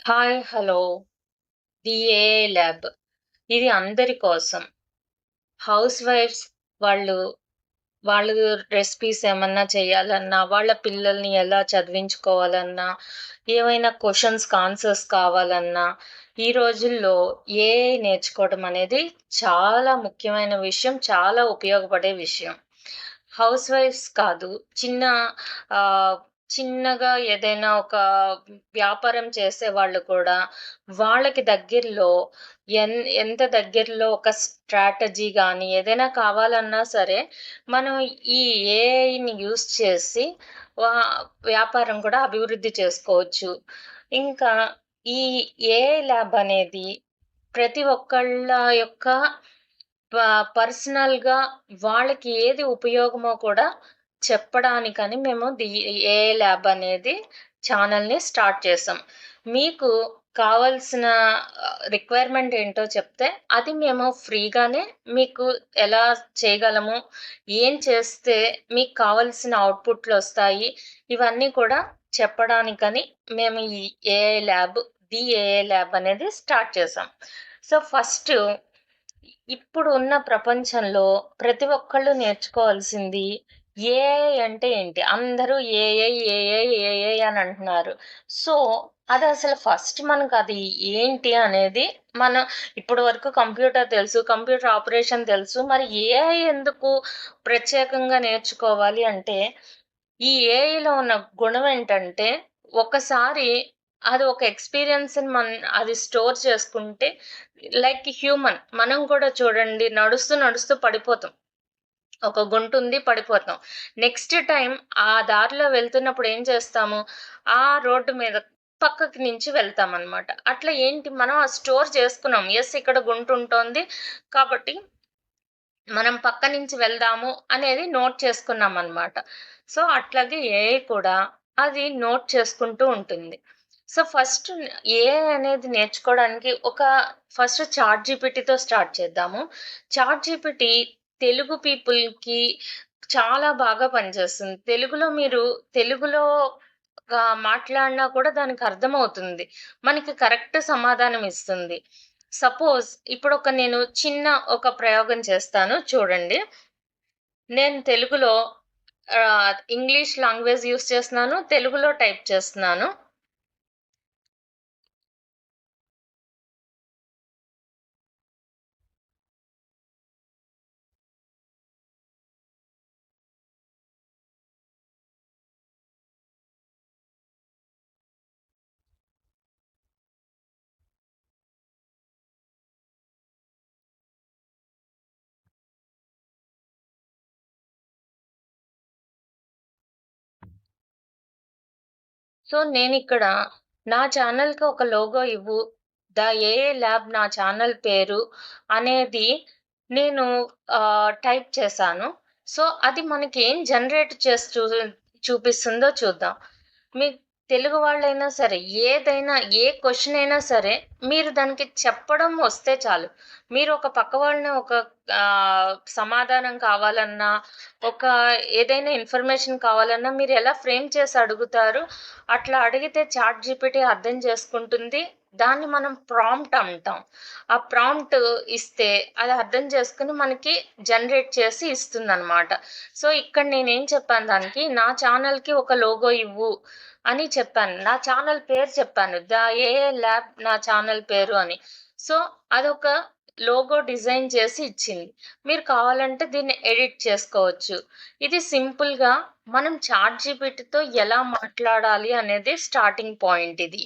Hi! Hello! AI lab. ఇది అందరి కోసం. హౌస్ వైఫ్స్ వాళ్ళు, వాళ్ళు రెసిపీస్ ఏమన్నా చేయాలన్నా, వాళ్ళ పిల్లల్ని ఎలా చదివించుకోవాలన్నా, ఏవైనా క్వెషన్స్‌కి ఆన్సర్స్ కావాలన్నా, ఈ రోజుల్లో ఏఐ నేర్చుకోవడం అనేది చాలా ముఖ్యమైన విషయం. చాలా ఉపయోగపడే విషయం. హౌస్ వైఫ్స్ కాదు. ఆహ్, చిన్నగా ఏదైనా ఒక వ్యాపారం చేసేవాళ్ళు కూడా వాళ్ళకి దగ్గరలో ఎంత దగ్గరలో ఒక స్ట్రాటజీ గాని, ఏదైనా కావాలన్నా సరే, మనం ఈ ఏఐని యూజ్ చేసి వా వ్యాపారం కూడా అభివృద్ధి చేసుకోవచ్చు. ఇంకా ఈ ఏఐ ల్యాబ్ అనేది ప్రతి ఒక్కళ్ళ యొక్క ప పర్సనల్‌గా వాళ్ళకి ఏది ఉపయోగమో కూడా చెప్పడానికని మేము ఏఐ ల్యాబ్ అనేది ఛానెల్‌ని స్టార్ట్ చేసాం. మీకు కావాల్సిన రిక్వైర్మెంట్ ఏంటో చెప్తే, అది మేము ఫ్రీగానే మీకు ఎలా చేయగలము, ఏం చేస్తే మీకు కావాల్సిన అవుట్‌పుట్‌లొస్తాయి, ఇవన్నీ కూడా చెప్పడానికని మేము ఈ ఏఐ ల్యాబ్, ఏఐ ల్యాబ్ అనేది స్టార్ట్ చేసాం. సో, ఫస్టు ఇప్పుడు ఉన్న ప్రపంచంలో ప్రతి ఒక్కళ్ళు నేర్చుకోవాల్సింది ఏఐ అంటే ఏంటి? అందరూ ఏఐ, ఏఐ, ఏఐ అని అంటున్నారు. సో, అదసలు ఫస్ట్ మనకది ఏంటి అనేది మనం ఇప్పటి వరకు కంప్యూటర్ తెలుసు. కంప్యూటర్ ఆపరేషన్ తెలుసు. మరి ఏఐ ఎందుకు ప్రత్యేకంగా నేర్చుకోవాలి అంటే, ఈ ఏఐలో ఉన్న గుణం ఏంటంటే, ఒకసారి అది ఒక ఎక్స్‌పీరియన్స్‌ని అది స్టోర్ చేసుకుంటే లైక్ హ్యూమన్. మనం కూడా చూడండి నడుస్తూ, నడుస్తూ పడిపోతాం. ఒక గుంటుంది పడిపోతాం. నెక్స్ట్ టైమ్ ఆ దారిలో వెళ్తున్నప్పుడు ఏం చేస్తాము? ఆ రోడ్డు మీద పక్కకి నుంచి వెళ్తామనమాట. అట్లా ఏంటి మనం స్టోర్ చేసుకున్నాం. యెస్ ఇక్కడ గుంటుంటోంది. కాబట్టి మనం పక్క నుంచి వెళ్దాము అనేది నోట్ చేసుకున్నామనమాట. సో, అట్లాగే ఏఐ కూడా అది నోట్ చేసుకుంటూ ఉంటుంది. సో, ఫస్ట్ ఏఐ అనేది నేర్చుకోవడానికి ఫస్ట్ చాట్‌జీపీటీతో స్టార్ట్ చేద్దాము. చాట్‌జీపీటీ తెలుగు పీపుల్‌కి చాలా బాగా పనిచేస్తుంది. తెలుగులో మాట్లాడినా కూడా దానికి అర్థమవుతుంది. మనకి కరెక్ట్ సమాధానం ఇస్తుంది. సపోజ్ నేను చిన్న ఒక ప్రయోగం చేస్తాను చూడండి. నేను తెలుగులో ఇంగ్లీష్ లాంగ్వేజ్ యూజ్ చేస్తున్నాను. తెలుగులో టైప్ చేస్తున్నాను. సో, నేనిక్కడ నా ఛానెల్‌కి ఒక లోగో ఇవ్వు. ఏఏ ల్యాబ్ నా ఛానెల్ పేరు అనేది నేను టైప్ చేశాను. సో, అది మనకేం జనరేట్ చేసి చూపిస్తుందో చూద్దాం. మీ తెలుగు వాళ్ళైనా సరే, ఏ క్వెషన్ అయినా సరే, మీరు దానికి చెప్పడం వస్తే చాలు. మీరు ఒక పక్క వాళ్ళని సమాధానం కావాలన్నా, ఒక ఏదైనా ఇన్ఫర్మేషన్ కావాలన్నా మీరెలా ఫ్రేమ్ చేసి అడుగుతారు? అట్లా అడిగితే చాట్‌జీపీటీ అర్థం చేసుకుంటుంది. దాన్ని మనం ప్రాంప్ట్ అంటాం. ఆ ప్రాంప్ట్ ఇస్తే అది అర్థం చేసుకొని మనకి జనరేట్ చేసి ఇస్తుందనమాట. సో, ఇక్కడ నేనేం చెప్పాను దానికి, నా ఛానెల్‌కి ఒక లోగో ఇవ్వు అని చెప్పాను. నా ఛానెల్ పేరు చెప్పాను. ఏఏ ల్యాబ్ నా ఛానెల్ పేరు అని. సో, అదొక లోగో డిజైన్ చేసి ఇచ్చింది. మీరు కావాలంటే దీన్ని ఎడిట్ చేసుకోవచ్చు. ఇది సింపుల్‌గా మనం చాట్‌జీపీటీతో ఎలా మాట్లాడాలి అనేది స్టార్టింగ్ పాయింట్ ఇది.